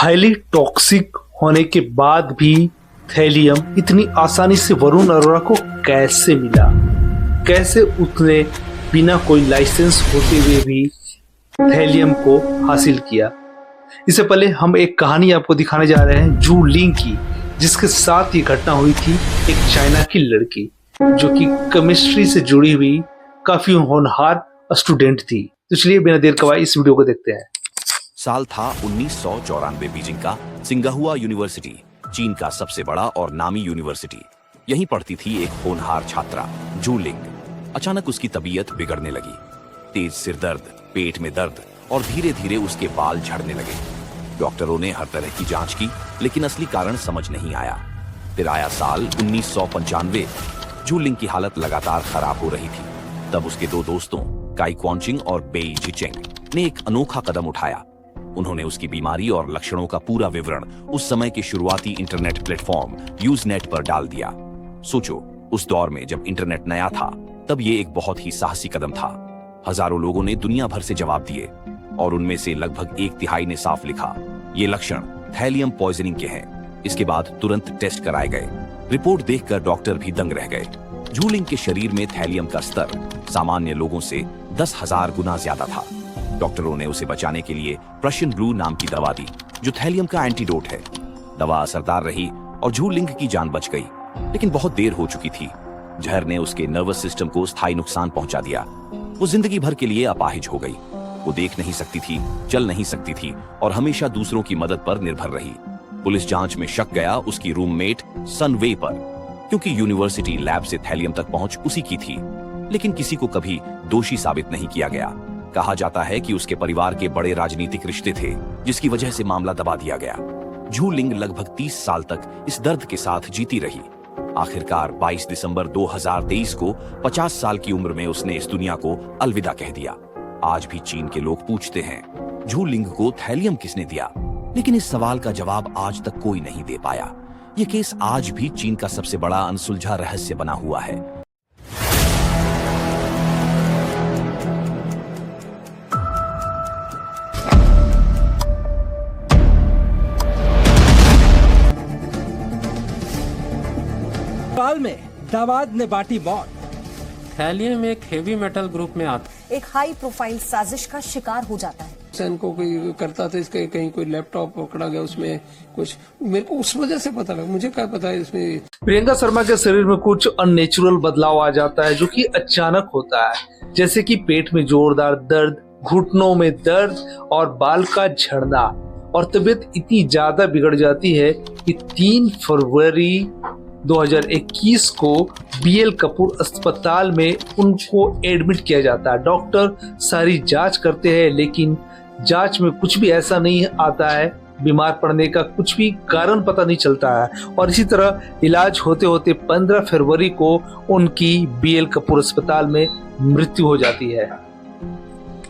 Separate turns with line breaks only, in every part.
Highly toxic होने के बाद भी थैलियम इतनी आसानी से वरुण अरोड़ा को कैसे मिला? कैसे उसने बिना कोई लाइसेंस होते हुए भी थैलियम को हासिल किया? इससे पहले हम एक कहानी आपको दिखाने जा रहे हैं जू लिंग की, जिसके साथ ये घटना हुई थी। एक चाइना की लड़की जो कि केमिस्ट्री से जुड़ी हुई काफी होनहार स्टूडेंट थी। तो चलिए बिना देर गवाए इस वीडियो को देखते हैं।
साल था 1994 बीजिंग का सिंगाहुआ यूनिवर्सिटी, चीन का सबसे बड़ा और नामी यूनिवर्सिटी। यहीं पढ़ती थी एक होनहार छात्रा जू लिंग। अचानक उसकी तबीयत बिगड़ने लगी। तेज सिर दर्द, पेट में दर्द और धीरे धीरे उसके बाल झड़ने लगे। डॉक्टरों ने हर तरह की जांच की, लेकिन असली कारण समझ नहीं आया। फिर आया साल 1995। जू लिंग की हालत लगातार खराब हो रही थी। तब उसके दो दोस्तों काई क्वांचिंग और बेई जिचेंग ने एक अनोखा कदम उठाया। उन्होंने उसकी बीमारी और लक्षणों का पूरा विवरण उस समय के शुरुआती इंटरनेट प्लेटफॉर्म यूजनेट पर डाल दिया। सोचो, उस दौर में जब इंटरनेट नया था, तब ये एक बहुत ही साहसी कदम था। हजारों लोगों ने दुनिया भर से जवाब दिए और उनमें से लगभग 1/3 ने साफ लिखा, ये लक्षण थैलियम पॉइजनिंग के हैं। इसके बाद तुरंत टेस्ट कराए गए। रिपोर्ट देखकर डॉक्टर भी दंग रह गए। जू लिंग के शरीर में थैलियम का स्तर सामान्य लोगों से 10,000 गुना ज्यादा था। डॉक्टरों ने उसे बचाने के लिए प्रशियन ब्लू नाम की दवा दी, जो थैलियम का एंटीडोट है। दवा असरदार रही और जू लिंग की जान बच गई, लेकिन बहुत देर हो चुकी थी। जहर ने उसके नर्वस सिस्टम को स्थायी नुकसान पहुंचा दिया। वो जिंदगी भर के लिए अपाहिज हो गई। वो देख नहीं सकती थी, चल नहीं सकती थी और हमेशा दूसरों की मदद पर निर्भर रही। पुलिस जांच में शक गया उसकी रूममेट सन वे पर, क्योंकि यूनिवर्सिटी लैब से थैलियम तक पहुंच उसी की थी। लेकिन किसी को कभी दोषी साबित नहीं किया गया। कहा जाता है कि उसके परिवार के बड़े राजनीतिक रिश्ते थे, जिसकी वजह से मामला दबा दिया गया। जू लिंग लगभग 30 साल तक इस दर्द के साथ जीती रही। आखिरकार 22 दिसंबर 2023 को 50 साल की उम्र में उसने इस दुनिया को अलविदा कह दिया। आज भी चीन के लोग पूछते हैं, जू लिंग को थैलियम किसने दिया? लेकिन इस सवाल का जवाब आज तक कोई नहीं दे पाया। यह केस आज भी चीन का सबसे बड़ा अनसुलझा रहस्य बना हुआ है।
नेपाल में दामाद ने बांटी मौत।
थैलियम एक हेवी मेटल ग्रुप में आता है।
एक हाई प्रोफाइल साजिश का शिकार हो जाता है।
को कोई करता था, इसके कहीं कोई लैपटॉप पकड़ा गया, उसमें कुछ मेरे को उस वजह से पता लगा। मुझे क्या पता है इसमें।
प्रियंका शर्मा के शरीर में कुछ अननेचुरल बदलाव आ जाता है, जो कि अचानक होता है, जैसे कि पेट में जोरदार दर्द, घुटनों में दर्द और बाल का झड़ना। और तबीयत इतनी ज्यादा बिगड़ जाती है कि 3 फरवरी 2021 को बीएल कपूर अस्पताल में उनको एडमिट किया जाता है। डॉक्टर सारी जांच करते हैं, लेकिन जांच में कुछ भी ऐसा नहीं आता है, बीमार पड़ने का कुछ भी कारण पता नहीं चलता है। और इसी तरह इलाज होते होते 15 फरवरी को उनकी बीएल कपूर अस्पताल में मृत्यु हो जाती है।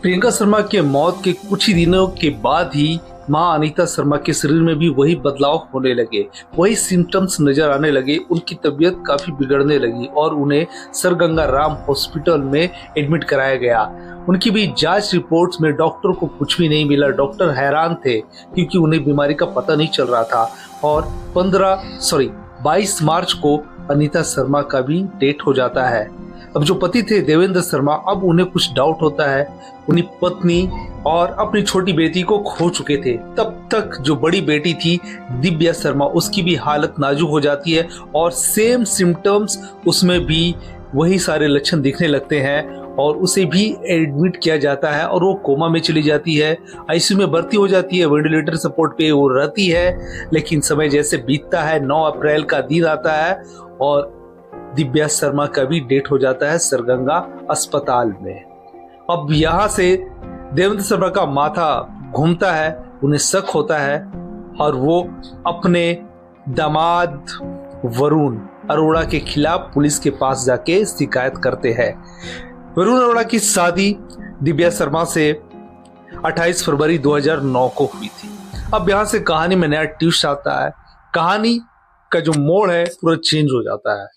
प्रियंका शर्मा के मौत के कुछ ही दिनों के बाद ही मां अनीता शर्मा के शरीर में भी वही बदलाव होने लगे, वही सिम्टम्स नजर आने लगे। उनकी तबीयत काफी बिगड़ने लगी और उन्हें सर गंगा राम हॉस्पिटल में एडमिट कराया गया। उनकी भी जांच रिपोर्ट्स में डॉक्टर को कुछ भी नहीं मिला। डॉक्टर हैरान थे, क्योंकि उन्हें बीमारी का पता नहीं चल रहा था। और 22 मार्च को अनीता शर्मा का भी डेथ हो जाता है। अब जो पति थे देवेंद्र शर्मा, अब उन्हें कुछ डाउट होता है। उन्हीं पत्नी और अपनी छोटी बेटी को खो चुके थे। तब तक जो बड़ी बेटी थी दिव्या शर्मा, उसकी भी हालत नाजुक हो जाती है और सेम सिम्टम्स उसमें भी वही सारे लक्षण दिखने लगते हैं और उसे भी एडमिट किया जाता है और वो कोमा में चली जाती है। आईसीयू में भर्ती हो जाती है, वेंटिलेटर सपोर्ट पे वो रहती है। लेकिन समय जैसे बीतता है, 9 अप्रैल का दिन आता है और दिव्या शर्मा का भी डेथ हो जाता है सरगंगा अस्पताल में। अब यहाँ से देवेंद्र शर्मा का माथा घूमता है, उन्हें शक होता है और वो अपने दामाद वरुण अरोड़ा के खिलाफ पुलिस के पास जाके शिकायत करते हैं। वरुण अरोड़ा की शादी दिव्या शर्मा से 28 फरवरी 2009 को हुई थी। अब यहाँ से कहानी में नया ट्विस्ट आता है। कहानी का जो मोड़ है पूरा चेंज हो जाता है।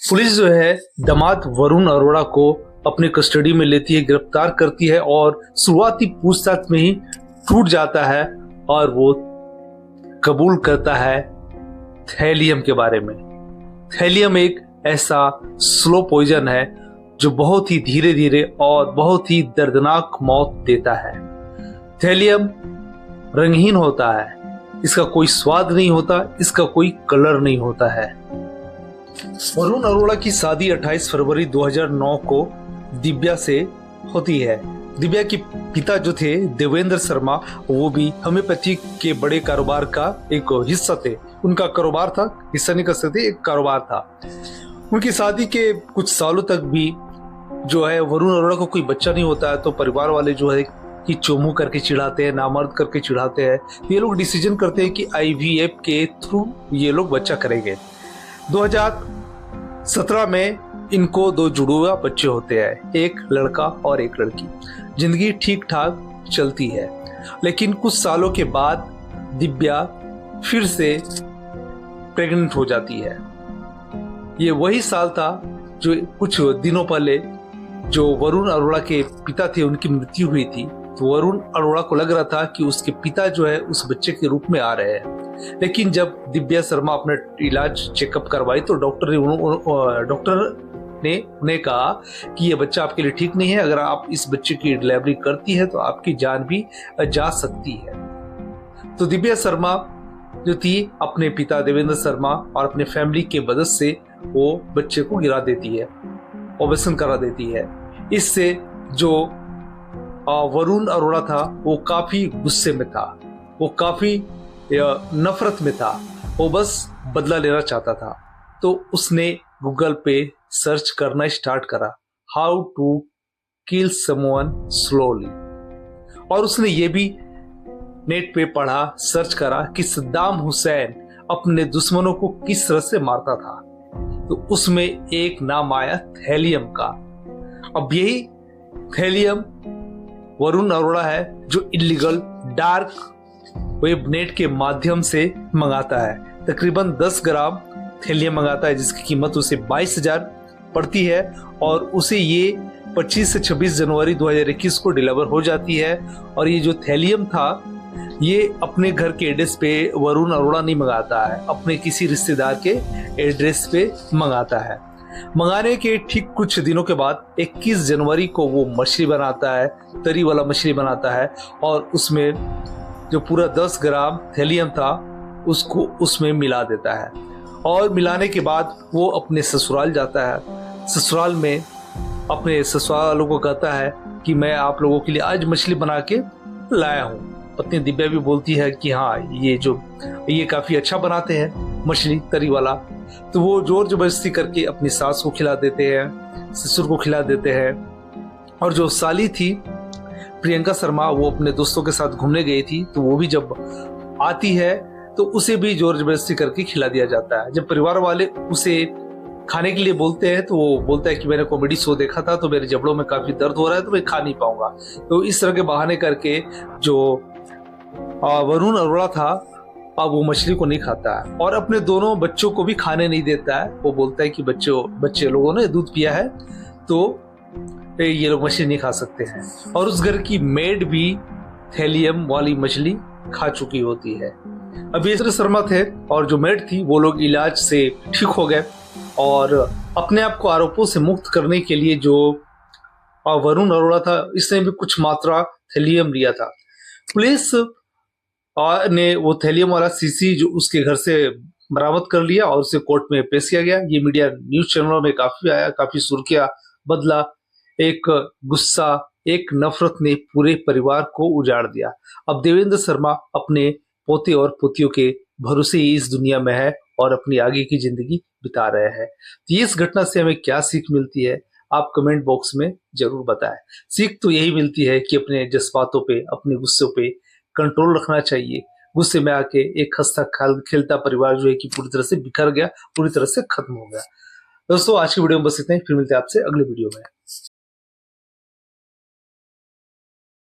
पुलिस जो है दामाद वरुण अरोड़ा को अपने कस्टडी में लेती है, गिरफ्तार करती है और शुरुआती पूछताछ में ही टूट जाता है और वो कबूल करता है थैलियम के बारे में। थैलियम एक ऐसा स्लो पॉइजन है जो बहुत ही धीरे धीरे और बहुत ही दर्दनाक मौत देता है। थैलियम रंगहीन होता है, इसका कोई स्वाद नहीं होता, इसका कोई कलर नहीं होता है। वरुण अरोड़ा की शादी 28 फरवरी 2009 को दिव्या से होती है। दिव्या के पिता जो थे देवेंद्र शर्मा, वो भी होम्योपैथी के बड़े कारोबार का एक हिस्सा थे। उनका कारोबार था, हिस्सा नहीं कर सकते, एक कारोबार था। उनकी शादी के कुछ सालों तक भी जो है वरुण अरोड़ा को कोई बच्चा नहीं होता है, तो परिवार वाले जो है कि चोमू करके चिढ़ाते हैं, नामर्द करके चिढ़ाते हैं। ये लोग डिसीजन करते हैं कि IVF के थ्रू ये लोग बच्चा करेंगे। 2017 में इनको 2 जुड़वा बच्चे होते हैं, एक लड़का और एक लड़की। जिंदगी ठीक ठाक चलती है, लेकिन कुछ सालों के बाद दिव्या फिर से प्रेग्नेंट हो जाती है। ये वही साल था जो कुछ दिनों पहले जो वरुण अरोड़ा के पिता थे उनकी मृत्यु हुई थी। तो वरुण अरोड़ा को लग रहा था कि उसके पिता जो है उस बच्चे के रूप में आ रहे हैं, लेकिन जब दिव्या शर्मा अपना इलाज चेकअप करवाई तो डॉक्टर ने उन्हें कहा कि ये बच्चा आपके लिए ठीक नहीं है, अगर आप इस बच्चे की डिलीवरी करती है तो आपकी जान भी जा सकती है। तो दिव्या शर्मा जो थी अपने पिता देवेंद्र शर्मा और अपने फैमिली के मदद से वो बच्चे को गिरा देती है, ऑपरेशन करा देती है। इससे जो वरुण अरोड़ा था वो काफी गुस्से में था, वो काफी नफरत में था, वो बस बदला लेना चाहता था। तो उसने गूगल पे सर्च करना स्टार्ट करा, how to kill someone slowly, और उसने ये भी नेट पे पढ़ा, सर्च करा कि सद्दाम हुसैन अपने दुश्मनों को किस तरह से मारता था। तो उसमें एक नाम आया थैलियम का। अब यही थैलियम वरुण अरोड़ा है जो इलीगल डार्क वेब नेट के माध्यम से मंगाता है। तकरीबन 10 ग्राम थैलियम मंगाता है, जिसकी कीमत उसे 22,000 पड़ती है, और उसे ये 25 से 26 जनवरी 2021 को डिलीवर हो जाती है। और ये जो थैलियम था ये अपने घर के एड्रेस पे वरुण अरोड़ा नहीं मंगाता है, अपने किसी रिश्तेदार के एड्रेस पे मंगाता है। मंगाने के ठीक कुछ दिनों के बाद 21 जनवरी को वो मछली बनाता है, तरी वाला मछली बनाता है, और उसमें जो पूरा 10 ग्राम थैलियम था उसको उसमें मिला देता है। और मिलाने के बाद वो अपने ससुराल जाता है। ससुराल में अपने ससुराल वालों को कहता है कि मैं आप लोगों के लिए आज मछली बना के लाया हूँ। पत्नी दिव्या भी बोलती है कि हाँ ये काफी अच्छा बनाते हैं मछली तरी वाला। तो वो जोर जबरदस्ती करके अपनी सास को खिला देते हैं, ससुर को खिला देते हैं। और जो साली थी प्रियंका शर्मा, वो अपने दोस्तों के साथ घूमने गई थी, तो वो भी जब आती है तो उसे भी जोर जबरदस्ती करके खिला दिया जाता है। जब परिवार वाले उसे खाने के लिए बोलते हैं तो वो बोलता है कि मैंने कॉमेडी शो देखा था तो मेरे जबड़ों में काफी दर्द हो रहा है तो मैं खा नहीं पाऊंगा। तो इस तरह के बहाने करके जो वरुण अरोड़ा था अब वो मछली को नहीं खाता है, और अपने दोनों बच्चों को भी खाने नहीं देता है। वो बोलता है कि बच्चे लोगों ने दूध पिया है तो ये लोग मछली नहीं खा सकते हैं। और उस घर की मेड भी थैलियम वाली मछली खा चुकी होती है। अभिनेत्री शर्मा थे और जो मेड थी वो लोग इलाज से ठीक हो गए, और अपने आप को आरोपों से मुक्त करने के लिए जो वरुण अरोड़ा था इसने भी कुछ मात्रा थैलियम लिया था। पुलिस ने वो थैलियम वाला सीसी जो उसके घर से बरामद कर लिया और उसे कोर्ट में पेश किया गया। ये मीडिया न्यूज चैनलों में काफी आया, काफी सुर्खियां बदला। एक गुस्सा, एक नफरत ने पूरे परिवार को उजाड़ दिया। अब देवेंद्र शर्मा अपने पोते और पोतियों के भरोसे ही इस दुनिया में है और अपनी आगे की जिंदगी बिता रहे हैं। तो इस घटना से हमें क्या सीख मिलती है आप कमेंट बॉक्स में जरूर बताएं। सीख तो यही मिलती है कि अपने जज्बातों पे, अपने गुस्सों पे कंट्रोल रखना चाहिए। गुस्से में आके एक हंसता खेलता परिवार जो है कि पूरी तरह से बिखर गया, पूरी तरह से खत्म हो गया। दोस्तों आज की वीडियो में बस इतना ही, फिर मिलते हैं आपसे अगले वीडियो में।